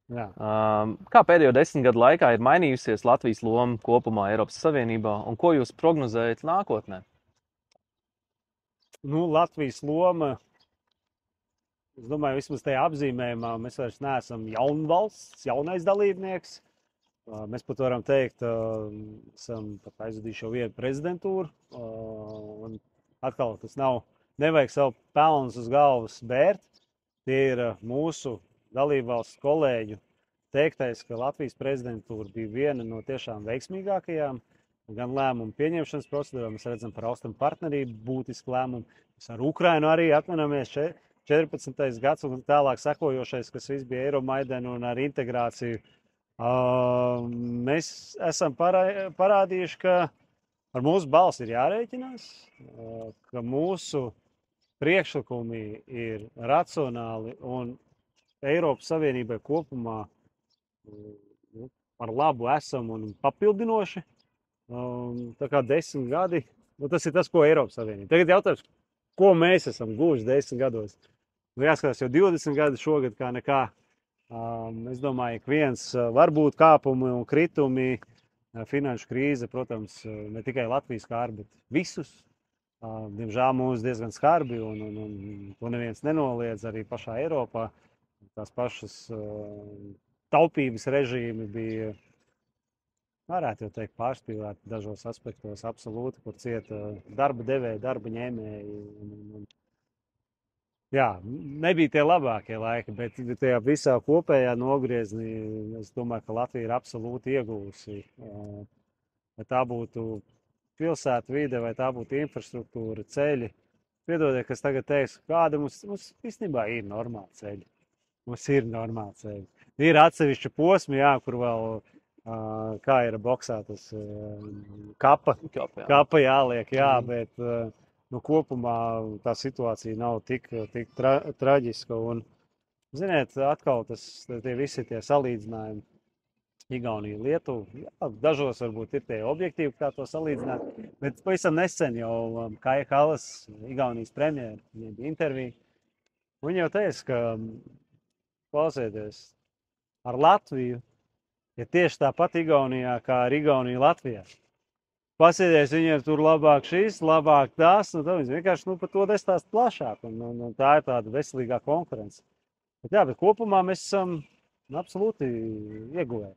Jā. Kā pēdējo 10 gadu laikā ir mainījusies Latvijas loma kopumā Eiropas Savienībā, un ko jūs prognozējat nākotnē? Nu, Latvijas loma, es domāju, vismaz tajā apzīmējumā mēs vairs neesam jaunvalsts, jaunais dalībnieks. Mēs pat varam teikt, esam pat aizvadījuši jau vienu prezidentūru. Un atkal tas nevajag savu pelnus uz galvas bērt. Tie ir mūsu dalībvalsts kolēģu teiktais, ka Latvijas prezidentūra bija viena no tiešām veiksmīgākajām. Gan lēmumu pieņemšanas procedūrā, mēs redzam par austrumu partnerību būtisku lēmumu. Mēs ar Ukrainu arī atminamies 14. gads un tālāk sekojošais, kas viss bija Eiromaidana un ar integrāciju. Mēs esam parādījuši, ka ar mūsu balsi ir jārēķinās, ka mūsu priekšlikumi ir racionāli un Eiropas Savienībai kopumā par labu esam un papildinoši. Tā kā 10 gadi, tas ir tas, ko Eiropas Savienība. Tagad jautājums, ko mēs esam guvuši 10 gados? Jāskatās jau 20 gadi šogad kā nekā. Es domāju, ka viens var būt kāpumi un kritumi. Finanšu krīze, protams, ne tikai Latvijas skāra, bet visus. Diemžēl mūs diezgan skarbi, un to neviens nenoliedz arī pašā Eiropā. Tās pašas taupības režīmi bija, varētu jau teikt, pārspīlēti dažos aspektos absolūti, kur cieta darba devēji, darba ņēmēji. Jā, nebija tie labākie laiki, bet tajā visā kopējā nogriezienī es domāju, ka Latvija ir absolūti ieguvusi. Vai tā būtu pilsētu vide, vai tā būtu infrastruktūra, ceļi. Piedodiet, kas tagad teiks, kāda mums īstenībā ir normāla ceļa. Mums ir normāla ceļa. Ir atsevišķi posmi, jā, kur vēl, kā ir boksā, tas kapa jāliek, jā, bet kopumā tā situācija nav tik traģiska. Un, ziniet, atkal tie visi tie salīdzinājumi, Igaunija, Lietuva, jā, dažos varbūt ir tie objektīvi, kā to salīdzināt, bet pavisam nesen jau Kaja Kallas, Igaunijas premjera, viņai bija intervija, viņa jau teica, ka, klausieties, ar Latviju ir tieši tāpat Igaunijā, kā ar Igauniju Latvijā. Pasēdēs viņiem tur labāk šis, labāk tas, un tad viņi vienkārši par to nestāst plašāk, un tā ir tāda veselīgā konkurence. Bet kopumā mēs esam absolūti ieguvēji.